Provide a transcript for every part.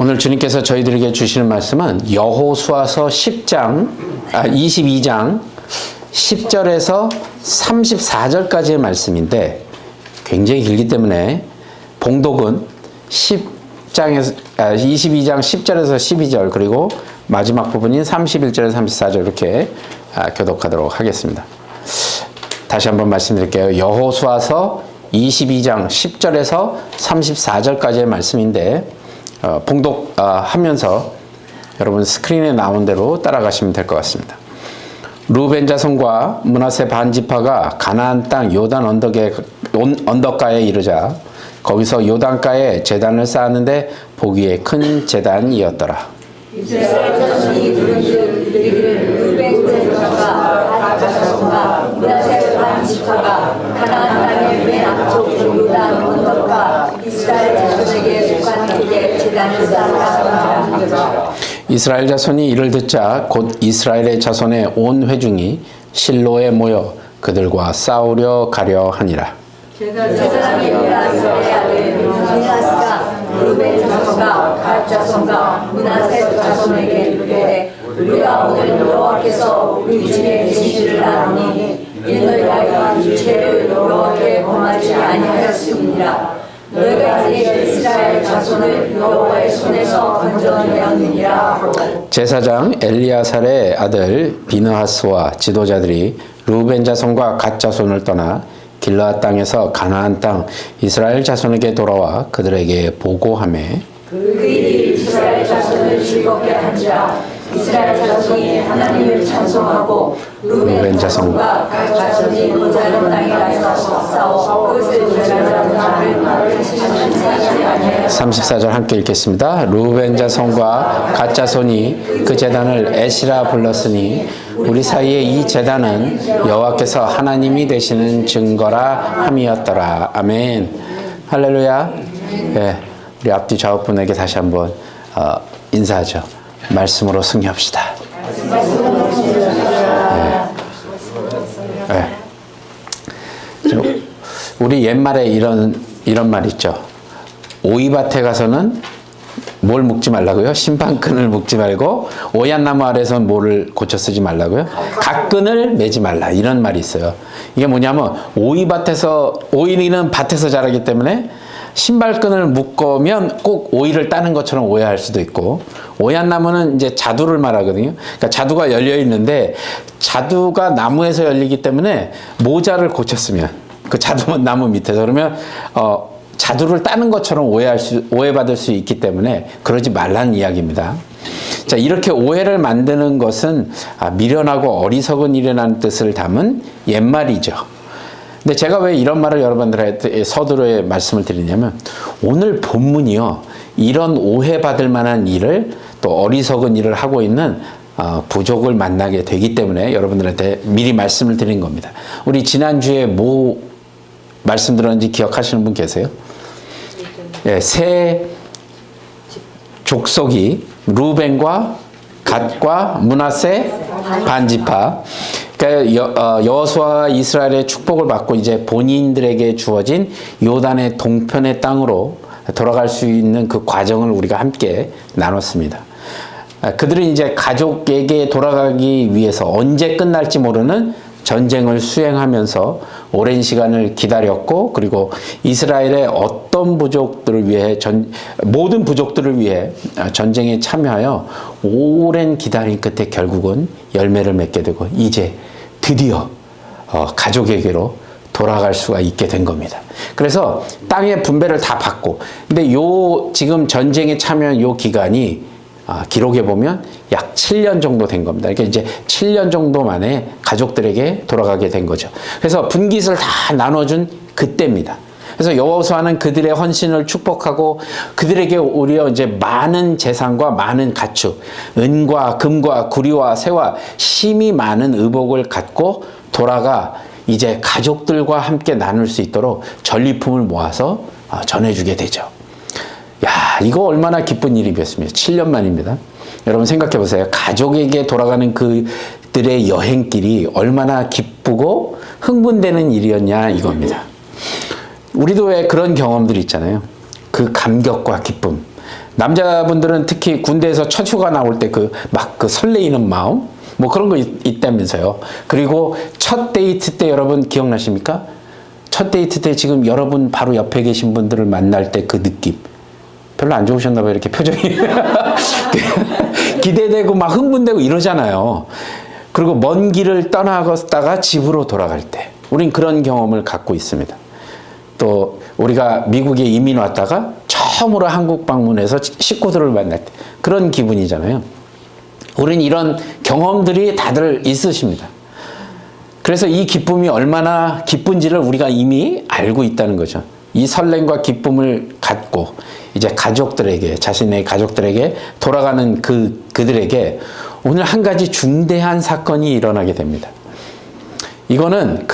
오늘 주님께서 저희들에게 주시는 말씀은 여호수아서 22장 10절에서 34절까지의 말씀인데 굉장히 길기 때문에 봉독은 22장 10절에서 12절 그리고 마지막 부분인 31절에서 34절 이렇게 교독하도록 하겠습니다. 다시 한번 말씀드릴게요. 여호수아서 22장 10절에서 34절까지의 말씀인데 봉독하면서 여러분 스크린에 나온 대로 따라가시면 될 것 같습니다. 루벤 자손과 므낫세 반 지파가 가나안 땅 요단 언덕가에 이르자 거기서 요단가에 제단을 쌓았는데 보기에 큰 제단이었더라. 이스라엘 자손이 이르기를 루벤 자손과 갓 자손과 므낫세 반 지파가 가나안 땅의 맨 앞쪽 요단 언덕가 이스라엘 자손에게 속한 길에 제단을 쌓았다. 이스라엘 자손이 이를 듣자 곧 이스라엘의 자손의 온 회중이 실로에 모여 그들과 싸우려 가려 하니라. 제사장이 므낫세의 아들 비느하스가 루벤 자손과 갓 자손과 므낫세 자손에게 이르되 우리가 오늘 여호와께서 우리 중에 계시기를 아노니 이는 너희가 이 죄를 여호와께 범하지 아니하였음이니라. 너희가 이제 이스라엘 자손을 여호와의 손에서 건져내었느니라 하고. 제사장 엘리야살의 아들 비느하스와 지도자들이 루벤 자손과 갓 자손을 떠나 길르앗 땅에서 가나안 땅 이스라엘 자손에게 돌아와 그들에게 보고하매 그 일이 이스라엘 자손을 즐겁게 한지라. 이스라엘 자손이 하나님을 찬송하고 루벤 자손과 갓 자손이 모자른 땅에 가서 싸워 그것을 저장하는 자를 34절 함께 읽겠습니다. 루벤 자손과 갓 자손이 그 제단을 에시라 불렀으니 우리 사이에 이 제단은 여호와께서 하나님이 되시는 증거라 함이었더라. 아멘. 할렐루야. 네, 우리 앞뒤 좌우분에게 다시 한번 인사하죠. 말씀으로 승리합시다. 네. 네. 우리 옛말에 이런 말 있죠. 오이밭에 가서는 뭘 묶지 말라고요? 신방끈을 묶지 말고 오얏나무 아래서는 뭐를 고쳐 쓰지 말라고요? 갓끈을 매지 말라. 이런 말이 있어요. 이게 뭐냐면 오이는 밭에서 자라기 때문에 신발끈을 묶으면 꼭 오이를 따는 것처럼 오해할 수도 있고 오얏나무는 이제 자두를 말하거든요. 그러니까 자두가 열려 있는데 자두가 나무에서 열리기 때문에 모자를 고쳤으면 그 자두나무 밑에서 그러면 자두를 따는 것처럼 오해받을 수 있기 때문에 그러지 말라는 이야기입니다. 자, 이렇게 오해를 만드는 것은 미련하고 어리석은 일이라는 뜻을 담은 옛말이죠. 근데 제가 왜 이런 말을 여러분들한테 서두에 말씀을 드리냐면 오늘 본문이요. 이런 오해받을 만한 일을 또 어리석은 일을 하고 있는 부족을 만나게 되기 때문에 여러분들한테 미리 말씀을 드린 겁니다. 우리 지난주에 뭐 말씀 들었는지 기억하시는 분 계세요? 예, 세 족속이 루벤과 갓과 므낫세 반지파. 그러니까 여호수아와 이스라엘의 축복을 받고 이제 본인들에게 주어진 요단의 동편의 땅으로 돌아갈 수 있는 그 과정을 우리가 함께 나눴습니다. 그들은 이제 가족에게 돌아가기 위해서 언제 끝날지 모르는 전쟁을 수행하면서 오랜 시간을 기다렸고 그리고 이스라엘의 어떤 부족들을 위해 모든 부족들을 위해 전쟁에 참여하여 오랜 기다림 끝에 결국은 열매를 맺게 되고 이제 드디어 가족에게로 돌아갈 수가 있게 된 겁니다. 그래서 땅의 분배를 다 받고 근데 지금 전쟁에 참여한 요 기간이 기록에 보면 약 7년 정도 된 겁니다. 그러니까 이제 7년 정도 만에 가족들에게 돌아가게 된 거죠. 그래서 분깃을 다 나눠준 그때입니다. 그래서 여호수아는 그들의 헌신을 축복하고 그들에게 오히려 이제 많은 재산과 많은 가축, 은과 금과 구리와 새와 심이 많은 의복을 갖고 돌아가 이제 가족들과 함께 나눌 수 있도록 전리품을 모아서 전해주게 되죠. 야, 이거 얼마나 기쁜 일이겠습니까? 7년 만입니다. 여러분 생각해 보세요. 가족에게 돌아가는 그들의 여행길이 얼마나 기쁘고 흥분되는 일이었냐 이겁니다. 우리도 왜 그런 경험들이 있잖아요. 그 감격과 기쁨. 남자분들은 특히 군대에서 첫 휴가 나올 때 그 설레이는 마음 뭐 그런 거 있다면서요. 그리고 첫 데이트 때 여러분 기억나십니까? 첫 데이트 때 지금 여러분 바로 옆에 계신 분들을 만날 때 그 느낌 별로 안 좋으셨나 봐요. 이렇게 표정이 기대되고 막 흥분되고 이러잖아요. 그리고 먼 길을 떠나갔다가 집으로 돌아갈 때 우린 그런 경험을 갖고 있습니다. 또 우리가 미국에 이민 왔다가 처음으로 한국 방문해서 식구들을 만날 때 그런 기분이잖아요. 우린 이런 경험들이 다들 있으십니다. 그래서 이 기쁨이 얼마나 기쁜지를 우리가 이미 알고 있다는 거죠. 이 설렘과 기쁨을 갖고 이제 가족들에게, 자신의 가족들에게 돌아가는 그들에게 오늘 한 가지 중대한 사건이 일어나게 됩니다. 이거는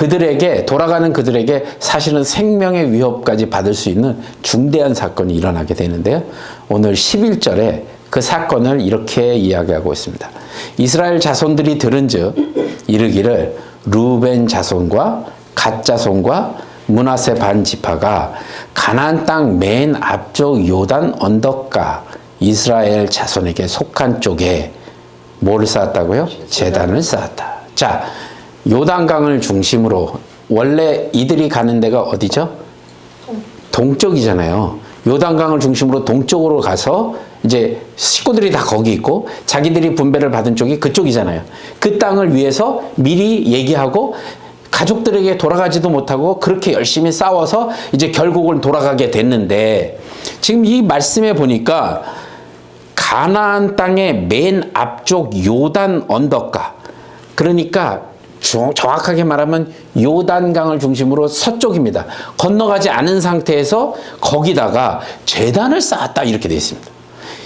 돌아가는 그들에게 사실은 생명의 위협까지 받을 수 있는 중대한 사건이 일어나게 되는데요. 오늘 11절에 그 사건을 이렇게 이야기하고 있습니다. 이스라엘 자손들이 들은즉 이르기를 르우벤 자손과 갓 자손과 므낫세 반 지파가 가나안 땅 맨 앞쪽 요단 언덕가 이스라엘 자손에게 속한 쪽에 뭐를 쌓았다고요? 제단을 쌓았다. 자, 요단강을 중심으로 원래 이들이 가는 데가 어디죠? 동쪽이잖아요. 요단강을 중심으로 동쪽으로 가서 이제 식구들이 다 거기 있고 자기들이 분배를 받은 쪽이 그쪽이잖아요. 그 땅을 위해서 미리 얘기하고 가족들에게 돌아가지도 못하고 그렇게 열심히 싸워서 이제 결국은 돌아가게 됐는데 지금 이 말씀에 보니까 가나안 땅의 맨 앞쪽 요단 언덕가 그러니까 정확하게 말하면 요단강을 중심으로 서쪽입니다. 건너가지 않은 상태에서 거기다가 제단을 쌓았다 이렇게 되어 있습니다.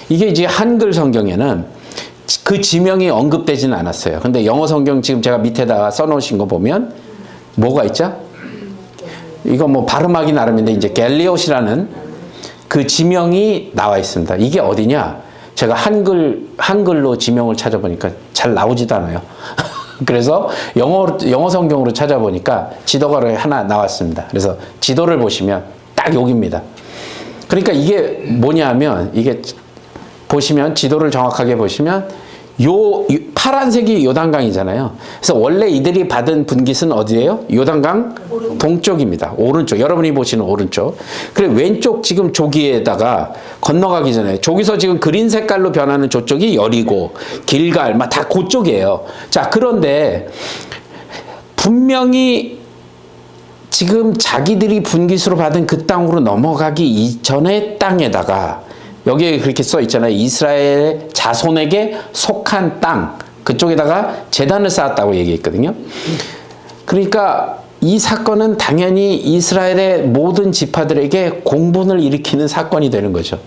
이게 이제 한글 성경에는 그 지명이 언급되지는 않았어요. 근데 영어 성경 지금 제가 밑에다가 써놓으신 거 보면 뭐가 있죠? 이거 뭐 발음하기 나름인데 이제 갤리옷이라는 그 지명이 나와 있습니다. 이게 어디냐? 제가 한글로 지명을 찾아보니까 잘 나오지도 않아요. 그래서 영어 성경으로 찾아보니까 지도가 하나 나왔습니다. 그래서 지도를 보시면 딱 여기입니다. 그러니까 이게 뭐냐면 이게 보시면 지도를 정확하게 보시면 요 파란색이 요단강이잖아요. 그래서 원래 이들이 받은 분깃은 어디예요? 요단강 동쪽입니다. 오른쪽. 여러분이 보시는 오른쪽. 그리고 왼쪽 지금 조기에다가 건너가기 전에 저기서 지금 그린 색깔로 변하는 저쪽이 여리고 길갈 막 다 그쪽이에요. 자, 그런데 분명히 지금 자기들이 분깃으로 받은 그 땅으로 넘어가기 이전의 땅에다가 여기에 그렇게 써 있잖아요. 이스라엘 자손에게 속한 땅 그쪽에다가 제단을 쌓았다고 얘기했거든요. 그러니까 이 사건은 당연히 이스라엘의 모든 지파들에게 공분을 일으키는 사건이 되는 거죠.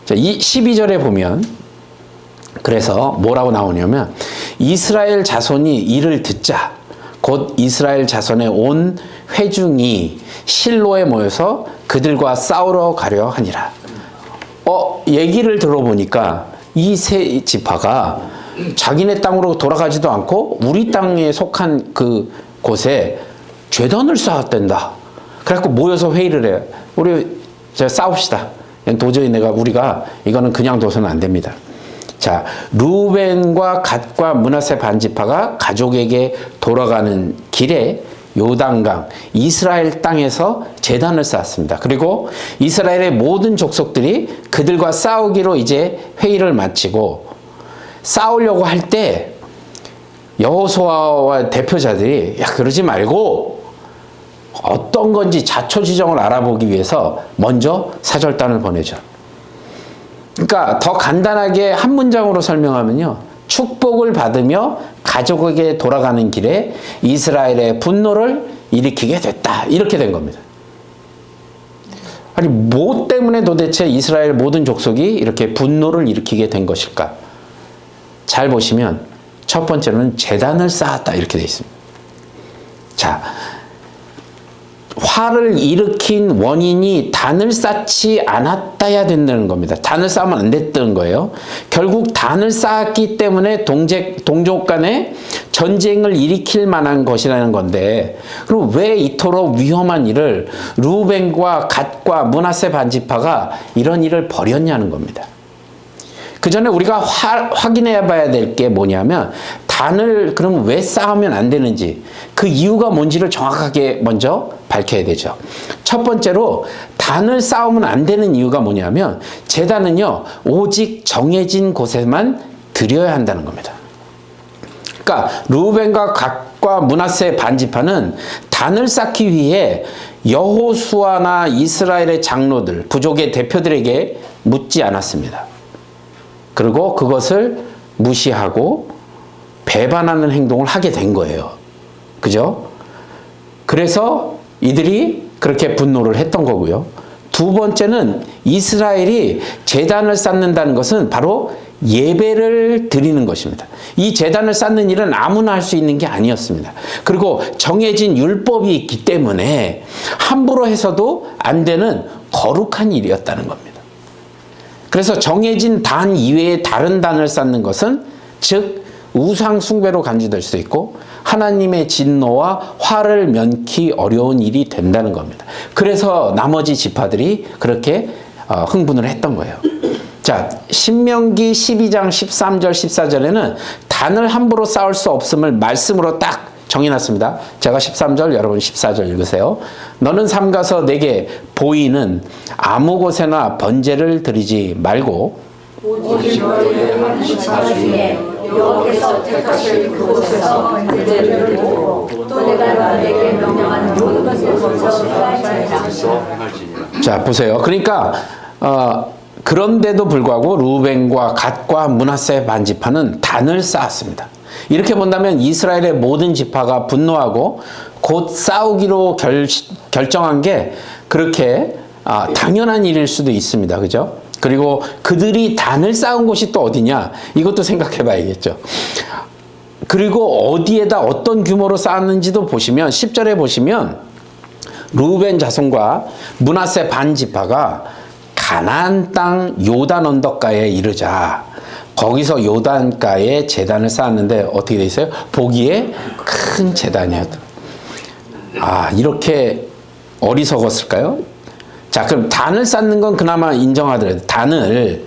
자, 이 12절에 보면 그래서 뭐라고 나오냐면 이스라엘 자손이 이를 듣자 곧 이스라엘 자손의 온 회중이 실로에 모여서 그들과 싸우러 가려 하니라. 얘기를 들어보니까 이 세 지파가 자기네 땅으로 돌아가지도 않고 우리 땅에 속한 그 곳에 제단을 쌓았댄다. 그래갖고 모여서 회의를 해요. 우리 싸웁시다. 도저히 우리가 이거는 그냥 둬서는 안 됩니다. 자, 르우벤과 갓과 므낫세 반 지파가 가족에게 돌아가는 길에 요단강 이스라엘 땅에서 제단을 쌓았습니다. 그리고 이스라엘의 모든 족속들이 그들과 싸우기로 이제 회의를 마치고 싸우려고 할 때 여호수아와 대표자들이 야 그러지 말고 어떤 건지 자초지종을 알아보기 위해서 먼저 사절단을 보내죠. 그러니까 더 간단하게 한 문장으로 설명하면요. 축복을 받으며 가족에게 돌아가는 길에 이스라엘의 분노를 일으키게 됐다. 이렇게 된 겁니다. 아니 뭐 때문에 도대체 이스라엘 모든 족속이 이렇게 분노를 일으키게 된 것일까? 잘 보시면 첫 번째로는 제단을 쌓았다. 이렇게 되어 있습니다. 자, 화를 일으킨 원인이 단을 쌓지 않았다야 된다는 겁니다. 단을 쌓으면 안 됐던 거예요. 결국 단을 쌓았기 때문에 동족 간에 전쟁을 일으킬 만한 것이라는 건데, 그럼 왜 이토록 위험한 일을 루벤과 갓과 므낫세 반지파가 이런 일을 벌였냐는 겁니다. 그 전에 우리가 확인해 봐야 될 게 뭐냐면, 단을 그럼 왜 쌓으면 안 되는지, 그 이유가 뭔지를 정확하게 먼저 밝혀야 되죠. 첫 번째로 단을 쌓으면 안 되는 이유가 뭐냐면, 제단은요 오직 정해진 곳에만 드려야 한다는 겁니다. 그러니까 루벤과 갓과 므낫세 반지파는 단을 쌓기 위해 여호수아나 이스라엘의 장로들, 부족의 대표들에게 묻지 않았습니다. 그리고 그것을 무시하고 배반하는 행동을 하게 된 거예요. 그죠? 그래서 이들이 그렇게 분노를 했던 거고요. 두 번째는 이스라엘이 제단을 쌓는다는 것은 바로 예배를 드리는 것입니다. 이 제단을 쌓는 일은 아무나 할 수 있는 게 아니었습니다. 그리고 정해진 율법이 있기 때문에 함부로 해서도 안 되는 거룩한 일이었다는 겁니다. 그래서 정해진 단 이외에 다른 단을 쌓는 것은 즉 우상 숭배로 간주될 수 있고 하나님의 진노와 화를 면키 어려운 일이 된다는 겁니다. 그래서 나머지 지파들이 그렇게 흥분을 했던 거예요. 자, 신명기 12장 13절 14절에는 단을 함부로 쌓을 수 없음을 말씀으로 딱 정해놨습니다. 제가 13절, 여러분 14절 읽으세요. 너는 삼가서 내게 보이는 아무 곳에나 번제를 드리지 말고 오직 너희를 하는 지파 중에 여호와께서 택하실 그곳에서 번제를 드리고 또 내가 내게 명령한 모든 것을 거기서 행할지니라. 자, 보세요. 그러니까 그런데도 불구하고 루벤과 갓과 므낫세 반지파는 단을 쌓았습니다. 이렇게 본다면 이스라엘의 모든 지파가 분노하고 곧 싸우기로 결정한 게 그렇게 당연한 일일 수도 있습니다. 그죠? 그리고 그들이 단을 쌓은 곳이 또 어디냐? 이것도 생각해 봐야겠죠. 그리고 어디에다 어떤 규모로 쌓았는지도 보시면 10절에 보시면 루벤 자손과 므낫세 반지파가 가나안 땅 요단 언덕가에 이르자 거기서 요단가에 제단을 쌓았는데 어떻게 돼 있어요? 보기에 큰 제단이었다. 이렇게 어리석었을까요? 자, 그럼 단을 쌓는 건 그나마 인정하더라도 단을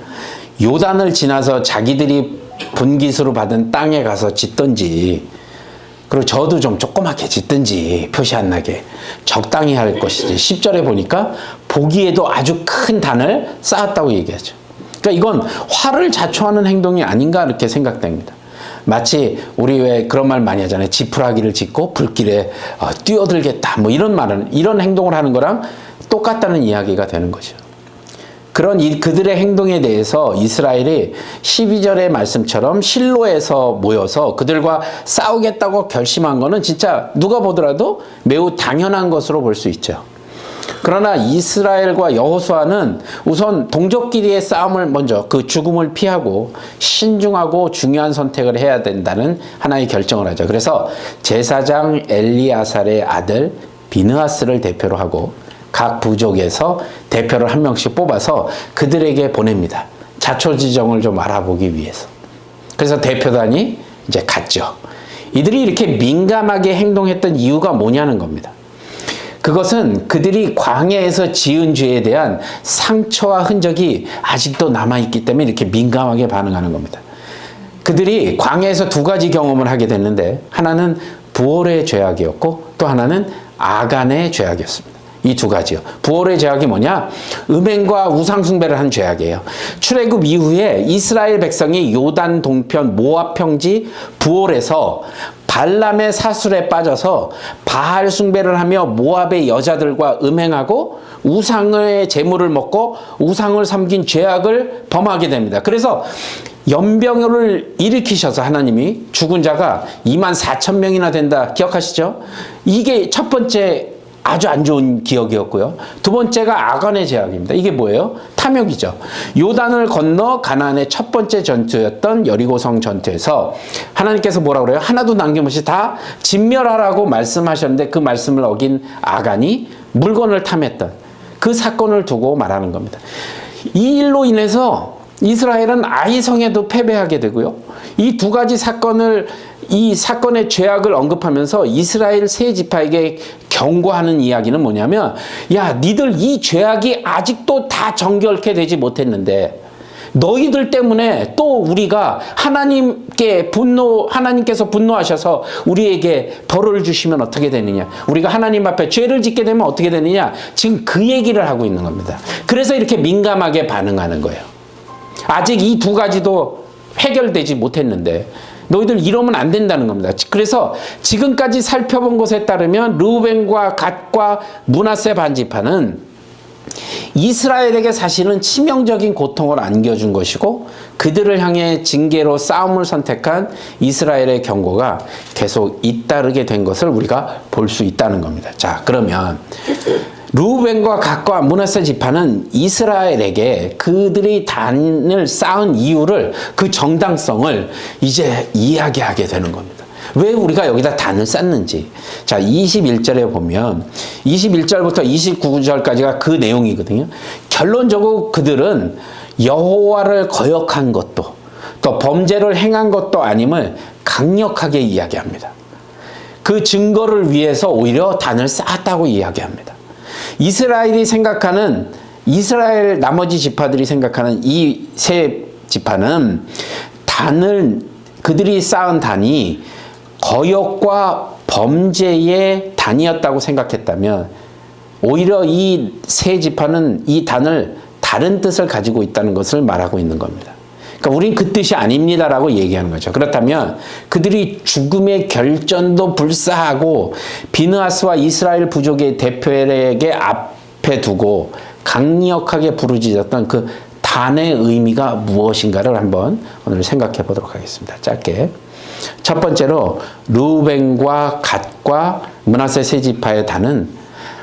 요단을 지나서 자기들이 분깃으로 받은 땅에 가서 짓든지, 그리고 저도 좀 조그맣게 짓든지 표시 안 나게 적당히 할 것이지. 10절에 보니까 보기에도 아주 큰 단을 쌓았다고 얘기하죠. 그러니까 이건 화를 자초하는 행동이 아닌가 이렇게 생각됩니다. 마치 우리 왜 그런 말 많이 하잖아요. 지푸라기를 짓고 불길에 뛰어들겠다 뭐 이런 행동을 하는 거랑 똑같다는 이야기가 되는 거죠. 그들의 행동에 대해서 이스라엘이 12절의 말씀처럼 실로에서 모여서 그들과 싸우겠다고 결심한 거는 진짜 누가 보더라도 매우 당연한 것으로 볼 수 있죠. 그러나 이스라엘과 여호수아는 우선 동족끼리의 싸움을 먼저 그 죽음을 피하고 신중하고 중요한 선택을 해야 된다는 하나의 결정을 하죠. 그래서 제사장 엘리아살의 아들 비느하스를 대표로 하고 각 부족에서 대표를 한 명씩 뽑아서 그들에게 보냅니다. 자초지정을 좀 알아보기 위해서. 그래서 대표단이 이제 갔죠. 이들이 이렇게 민감하게 행동했던 이유가 뭐냐는 겁니다. 그것은 그들이 광야에서 지은 죄에 대한 상처와 흔적이 아직도 남아있기 때문에 이렇게 민감하게 반응하는 겁니다. 그들이 광야에서 두 가지 경험을 하게 됐는데 하나는 부올의 죄악이었고 또 하나는 아간의 죄악이었습니다. 이 두 가지요. 부올의 죄악이 뭐냐? 음행과 우상숭배를 한 죄악이에요. 출애굽 이후에 이스라엘 백성이 요단 동편 모압 평지 부올에서 발람의 사술에 빠져서 바알 숭배를 하며 모압의 여자들과 음행하고 우상의 재물을 먹고 우상을 섬긴 죄악을 범하게 됩니다. 그래서 연병을 일으키셔서 하나님이 죽은 자가 24,000명이나 된다. 기억하시죠? 이게 첫 번째 아주 안 좋은 기억이었고요. 두 번째가 아간의 죄악입니다. 이게 뭐예요? 탐욕이죠. 요단을 건너 가나안의 첫 번째 전투였던 여리고성 전투에서 하나님께서 뭐라고 그래요? 하나도 남김없이 다 진멸하라고 말씀하셨는데 그 말씀을 어긴 아간이 물건을 탐했던 그 사건을 두고 말하는 겁니다. 이 일로 인해서 이스라엘은 아이성에도 패배하게 되고요. 이 두 가지 사건을, 이 사건의 죄악을 언급하면서 이스라엘 세 지파에게 경고하는 이야기는 뭐냐면, 야, 니들 이 죄악이 아직도 다 정결케 되지 못했는데 너희들 때문에 또 우리가 하나님께서 분노하셔서 우리에게 벌을 주시면 어떻게 되느냐, 우리가 하나님 앞에 죄를 짓게 되면 어떻게 되느냐, 지금 그 얘기를 하고 있는 겁니다. 그래서 이렇게 민감하게 반응하는 거예요. 아직 이 두 가지도 해결되지 못했는데 너희들 이러면 안 된다는 겁니다. 그래서 지금까지 살펴본 것에 따르면 르우벤과 갓과 므낫세 반지파는 이스라엘에게 사실은 치명적인 고통을 안겨준 것이고, 그들을 향해 징계로 싸움을 선택한 이스라엘의 경고가 계속 잇따르게 된 것을 우리가 볼 수 있다는 겁니다. 자, 그러면 르우벤과 갓과 므낫세 지파는 이스라엘에게 그들이 단을 쌓은 이유를, 그 정당성을 이제 이야기하게 되는 겁니다. 왜 우리가 여기다 단을 쌓는지. 자, 21절에 보면 21절부터 29절까지가 그 내용이거든요. 결론적으로 그들은 여호와를 거역한 것도 또 범죄를 행한 것도 아님을 강력하게 이야기합니다. 그 증거를 위해서 오히려 단을 쌓았다고 이야기합니다. 이스라엘 나머지 지파들이 생각하는 이 세 지파는 그들이 쌓은 단이 거역과 범죄의 단이었다고 생각했다면, 오히려 이 세 지파는 이 단을 다른 뜻을 가지고 있다는 것을 말하고 있는 겁니다. 그러니까 우린 그 뜻이 아닙니다라고 얘기하는 거죠. 그렇다면 그들이 죽음의 결전도 불사하고 비느하스와 이스라엘 부족의 대표에게 앞에 두고 강력하게 부르짖었던 그 단의 의미가 무엇인가를 한번 오늘 생각해 보도록 하겠습니다. 짧게. 첫 번째로 르우벤과 갓과 므낫세 세 지파의 단은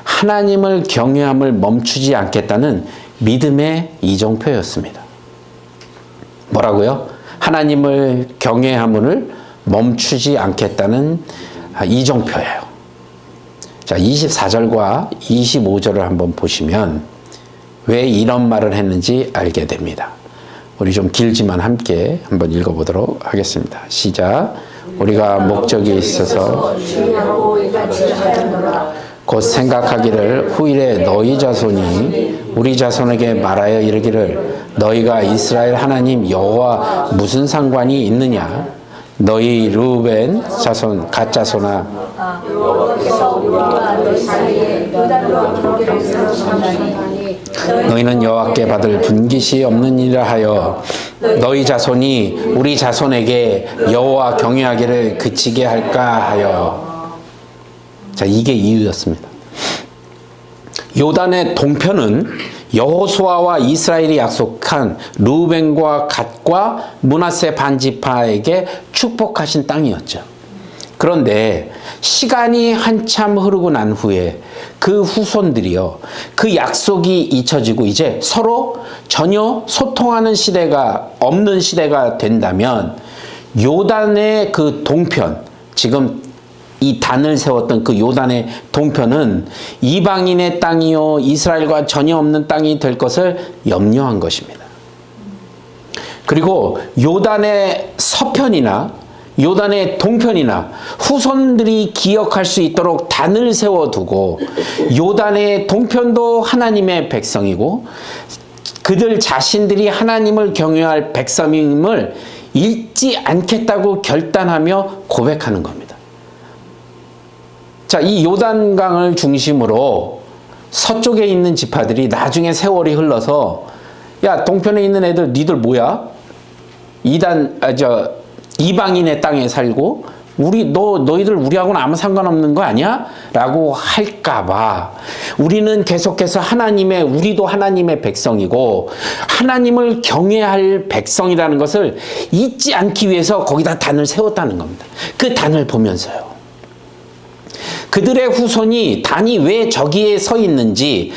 하나님을 경외함을 멈추지 않겠다는 믿음의 이정표였습니다. 뭐라고요? 하나님을 경외함을 멈추지 않겠다는 이정표예요. 자, 24절과 25절을 한번 보시면 왜 이런 말을 했는지 알게 됩니다. 우리 좀 길지만 함께 한번 읽어보도록 하겠습니다. 시작. 우리가 목적이 있어서 곧 생각하기를 후일에 너희 자손이 우리 자손에게 말하여 이르기를 너희가 이스라엘 하나님 여호와 무슨 상관이 있느냐, 너희 르우벤 자손 갓 자손아, 너희는 여호와께 받을 분깃이 없느니라 하여 너희 자손이 우리 자손에게 여호와 경외하기를 그치게 할까 하여. 자, 이게 이유였습니다. 요단의 동편은 여호수아와 이스라엘이 약속한 르우벤과 갓과 므낫세 반지파에게 축복하신 땅이었죠. 그런데 시간이 한참 흐르고 난 후에 그 후손들이요, 그 약속이 잊혀지고 이제 서로 전혀 소통하는 시대가 없는 시대가 된다면, 요단의 그 동편, 지금 이 단을 세웠던 그 요단의 동편은 이방인의 땅이요 이스라엘과 전혀 없는 땅이 될 것을 염려한 것입니다. 그리고 요단의 서편이나 요단의 동편이나 후손들이 기억할 수 있도록 단을 세워두고, 요단의 동편도 하나님의 백성이고 그들 자신들이 하나님을 경외할 백성임을 잊지 않겠다고 결단하며 고백하는 겁니다. 자, 이 요단강을 중심으로 서쪽에 있는 지파들이 나중에 세월이 흘러서, 야, 동편에 있는 애들 니들 뭐야? 이방인의 땅에 살고 너희들 우리하고는 아무 상관없는 거 아니야? 라고 할까봐 우리는 계속해서 우리도 하나님의 백성이고 하나님을 경외할 백성이라는 것을 잊지 않기 위해서 거기다 단을 세웠다는 겁니다. 그 단을 보면서요, 그들의 후손이 단이 왜 저기에 서 있는지,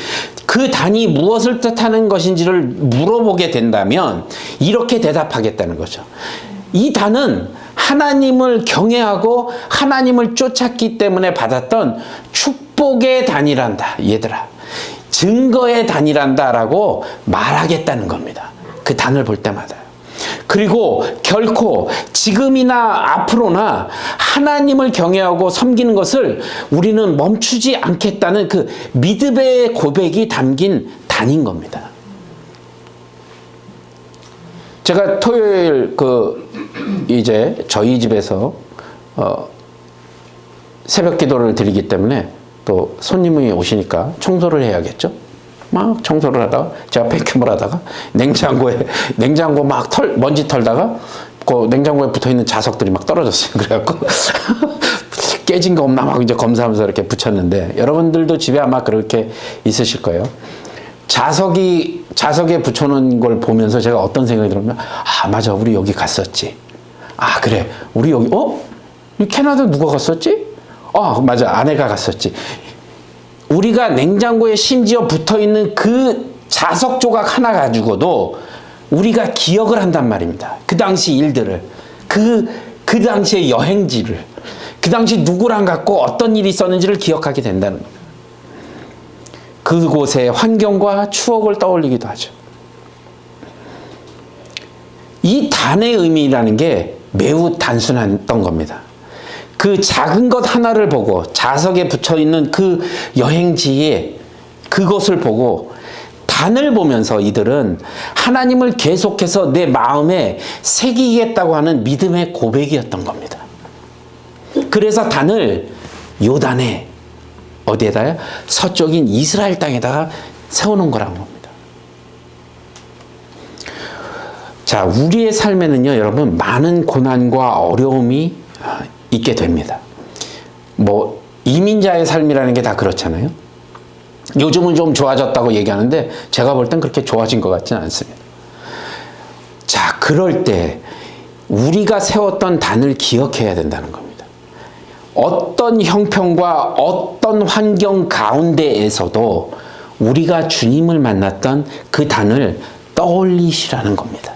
그 단이 무엇을 뜻하는 것인지를 물어보게 된다면 이렇게 대답하겠다는 거죠. 이 단은 하나님을 경외하고 하나님을 쫓았기 때문에 받았던 축복의 단이란다. 얘들아, 증거의 단이란다라고 말하겠다는 겁니다. 그 단을 볼 때마다. 그리고 결코 지금이나 앞으로나 하나님을 경외하고 섬기는 것을 우리는 멈추지 않겠다는 그 믿음의 고백이 담긴 단인 겁니다. 제가 토요일 이제 저희 집에서 새벽 기도를 드리기 때문에 또 손님이 오시니까 청소를 해야겠죠. 막 청소를 하다가 제가 뱅큐을 하다가 냉장고 막 먼지 털다가 그 냉장고에 붙어 있는 자석들이 막 떨어졌어요. 그래갖고 깨진 거 없나 막 이제 검사하면서 이렇게 붙였는데, 여러분들도 집에 아마 그렇게 있으실 거예요. 자석에 붙여놓은 걸 보면서 제가 어떤 생각이 들었냐면, 아 맞아, 우리 여기 갔었지. 아 그래, 우리 여기 이 캐나다 누가 갔었지? 맞아, 아내가 갔었지. 우리가 냉장고에 심지어 붙어있는 그 자석 조각 하나 가지고도 우리가 기억을 한단 말입니다. 그 당시 일들을, 그 당시의 여행지를, 그 당시 누구랑 갔고 어떤 일이 있었는지를 기억하게 된다는 겁니다. 그곳의 환경과 추억을 떠올리기도 하죠. 이 단의 의미라는 게 매우 단순했던 겁니다. 그 작은 것 하나를 보고 자석에 붙여있는 그 여행지에 그것을 보고 단을 보면서 이들은 하나님을 계속해서 내 마음에 새기겠다고 하는 믿음의 고백이었던 겁니다. 그래서 단을 요단에 어디에다가 서쪽인 이스라엘 땅에다가 세워놓은 거라는 겁니다. 자, 우리의 삶에는요, 여러분, 많은 고난과 어려움이 있게 됩니다. 이민자의 삶이라는 게 다 그렇잖아요. 요즘은 좀 좋아졌다고 얘기하는데 제가 볼 땐 그렇게 좋아진 것 같지는 않습니다. 자, 그럴 때 우리가 세웠던 단을 기억해야 된다는 겁니다. 어떤 형편과 어떤 환경 가운데에서도 우리가 주님을 만났던 그 단을 떠올리시라는 겁니다.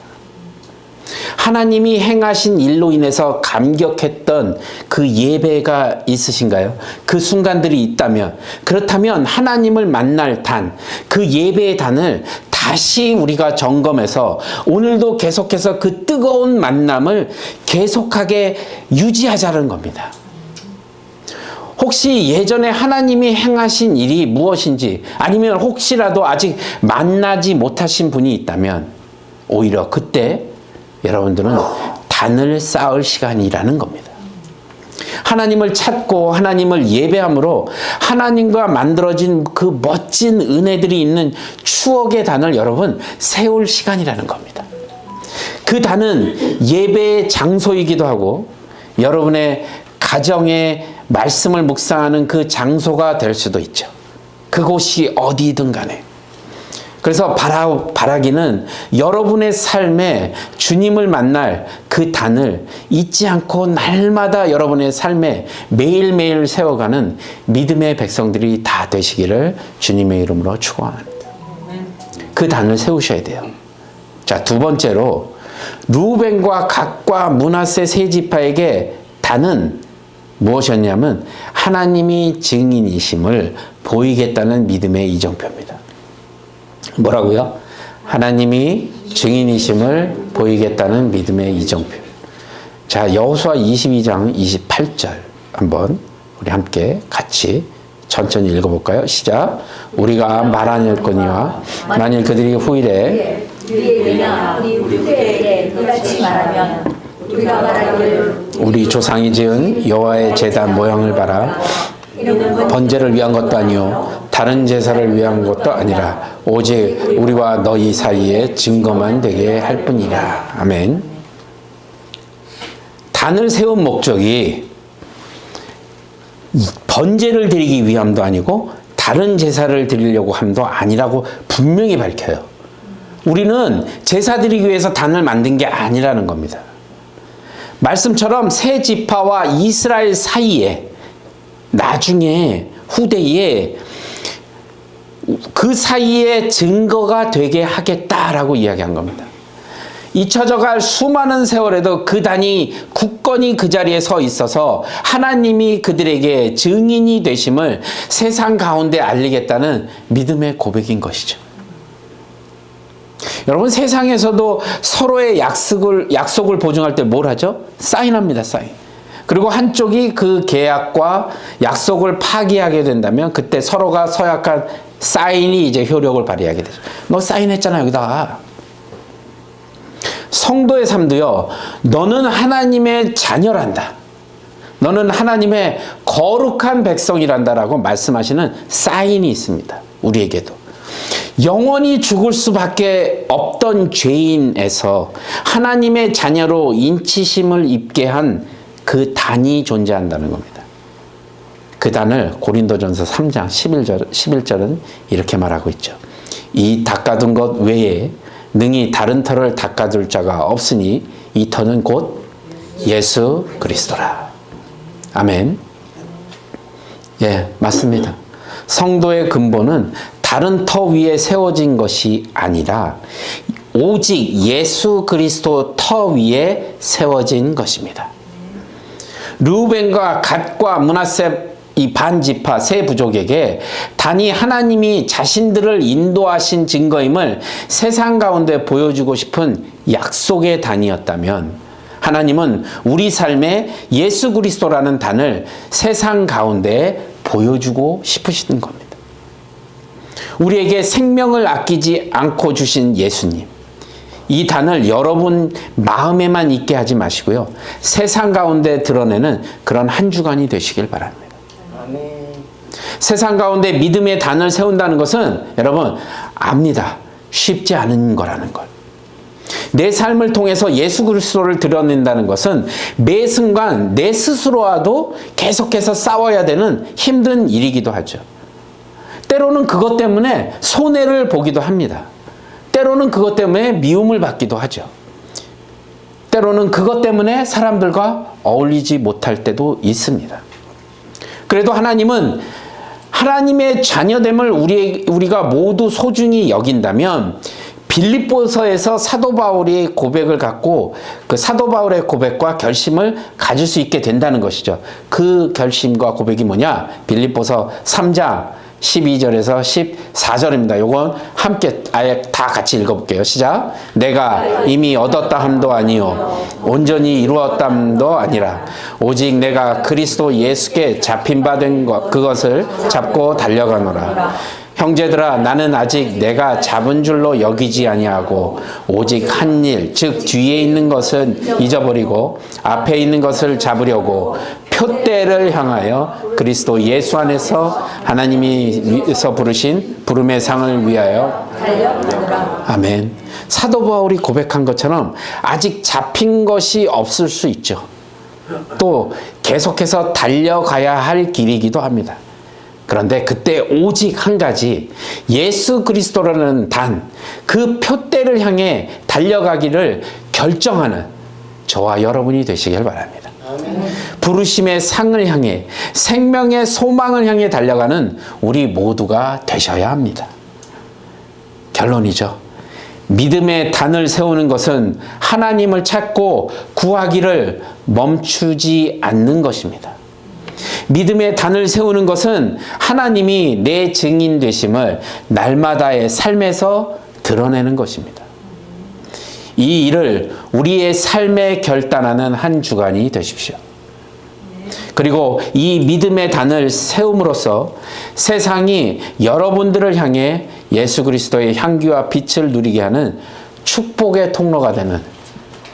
하나님이 행하신 일로 인해서 감격했던 그 예배가 있으신가요? 그 순간들이 있다면, 그렇다면 하나님을 만날 단, 그 예배의 단을 다시 우리가 점검해서 오늘도 계속해서 그 뜨거운 만남을 계속하게 유지하자는 겁니다. 혹시 예전에 하나님이 행하신 일이 무엇인지, 아니면 혹시라도 아직 만나지 못하신 분이 있다면 오히려 그때 여러분들은 단을 쌓을 시간이라는 겁니다. 하나님을 찾고 하나님을 예배함으로 하나님과 만들어진 그 멋진 은혜들이 있는 추억의 단을 여러분 세울 시간이라는 겁니다. 그 단은 예배의 장소이기도 하고 여러분의 가정에 말씀을 묵상하는 그 장소가 될 수도 있죠. 그곳이 어디든 간에. 그래서 바라기는 여러분의 삶에 주님을 만날 그 단을 잊지 않고 날마다 여러분의 삶에 매일매일 세워가는 믿음의 백성들이 다 되시기를 주님의 이름으로 축원합니다. 그 단을 세우셔야 돼요. 자, 두 번째로 루벤과 갓과 므낫세 세 지파에게 단은 무엇이었냐면 하나님이 증인이심을 보이겠다는 믿음의 이정표입니다. 뭐라고요? 하나님이 증인이심을 보이겠다는 믿음의 이정표. 자, 여호수아 22장 28절 한번 우리 함께 같이 천천히 읽어볼까요? 시작. 우리가 말하였거니와 만일 그들이 후일에 이같이 말하면 우리가 말하기를 우리 조상이 지은 여호와의 제단 모양을 봐라. 번제를 위한 것도 아니요 다른 제사를 위한 것도 아니라 오직 우리와 너희 사이에 증거만 되게 할 뿐이라. 아멘. 단을 세운 목적이 번제를 드리기 위함도 아니고 다른 제사를 드리려고 함도 아니라고 분명히 밝혀요. 우리는 제사 드리기 위해서 단을 만든 게 아니라는 겁니다. 말씀처럼 세 지파와 이스라엘 사이에 나중에 후대에 그 사이에 증거가 되게 하겠다라고 이야기한 겁니다. 잊혀져갈 수많은 세월에도 그 단이 굳건히 그 자리에 서 있어서 하나님이 그들에게 증인이 되심을 세상 가운데 알리겠다는 믿음의 고백인 것이죠. 여러분, 세상에서도 서로의 약속을 보증할 때 뭘 하죠? 사인합니다, 사인. 그리고 한쪽이 그 계약과 약속을 파기하게 된다면 그때 서로가 서약한 사인이 이제 효력을 발휘하게 되죠. 너 사인했잖아, 여기다가. 성도의 삶도요, 너는 하나님의 자녀란다, 너는 하나님의 거룩한 백성이란다라고 말씀하시는 사인이 있습니다. 우리에게도 영원히 죽을 수밖에 없던 죄인에서 하나님의 자녀로 인치심을 입게 한 그 단이 존재한다는 겁니다. 그 단을 고린도전서 3장 11절은 이렇게 말하고 있죠. 이 닦아둔 것 외에 능히 다른 터를 닦아둘 자가 없으니 이 터는 곧 예수 그리스도라. 아멘. 예, 맞습니다. 성도의 근본은 다른 터 위에 세워진 것이 아니라 오직 예수 그리스도 터 위에 세워진 것입니다. 르우벤과 갓과 므낫세 이 반지파 세 부족에게 단이 하나님이 자신들을 인도하신 증거임을 세상 가운데 보여주고 싶은 약속의 단이었다면, 하나님은 우리 삶에 예수 그리스도라는 단을 세상 가운데 보여주고 싶으신 겁니다. 우리에게 생명을 아끼지 않고 주신 예수님, 이 단을 여러분 마음에만 있게 하지 마시고요, 세상 가운데 드러내는 그런 한 주간이 되시길 바랍니다. 아멘. 세상 가운데 믿음의 단을 세운다는 것은 여러분 압니다, 쉽지 않은 거라는 걸. 내 삶을 통해서 예수 그리스도를 드러낸다는 것은 매 순간 내 스스로와도 계속해서 싸워야 되는 힘든 일이기도 하죠. 때로는 그것 때문에 손해를 보기도 합니다. 때로는 그것 때문에 미움을 받기도 하죠. 때로는 그것 때문에 사람들과 어울리지 못할 때도 있습니다. 그래도 하나님은 하나님의 자녀됨을 우리가 모두 소중히 여긴다면 빌립보서에서 사도 바울이 고백을 갖고 그 사도 바울의 고백과 결심을 가질 수 있게 된다는 것이죠. 그 결심과 고백이 뭐냐? 빌립보서 3장 12절에서 14절입니다. 요건 함께 아예 다 같이 읽어볼게요. 시작. 내가 이미 얻었다 함도 아니요 온전히 이루었다 함도 아니라 오직 내가 그리스도 예수께 잡힌 바 된 그것을 잡고 달려가노라. 형제들아, 나는 아직 내가 잡은 줄로 여기지 아니하고 오직 한 일, 즉 뒤에 있는 것은 잊어버리고 앞에 있는 것을 잡으려고 표대를 향하여 그리스도 예수 안에서 하나님이 위에서 부르신 부름의 상을 위하여 달려가노라. 아멘. 사도 바울이 고백한 것처럼 아직 잡힌 것이 없을 수 있죠. 또 계속해서 달려가야 할 길이기도 합니다. 그런데 그때 오직 한 가지, 예수 그리스도라는 단, 그 표대를 향해 달려가기를 결정하는 저와 여러분이 되시길 바랍니다. 부르심의 상을 향해, 생명의 소망을 향해 달려가는 우리 모두가 되셔야 합니다. 결론이죠. 믿음의 단을 세우는 것은 하나님을 찾고 구하기를 멈추지 않는 것입니다. 믿음의 단을 세우는 것은 하나님이 내 증인 되심을 날마다의 삶에서 드러내는 것입니다. 이 일을 우리의 삶에 결단하는 한 주간이 되십시오. 그리고 이 믿음의 단을 세움으로써 세상이 여러분들을 향해 예수 그리스도의 향기와 빛을 누리게 하는 축복의 통로가 되는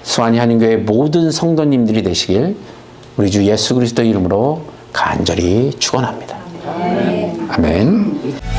수완이 한인교회 모든 성도님들이 되시길 우리 주 예수 그리스도 이름으로 간절히 축원합니다. 아멘.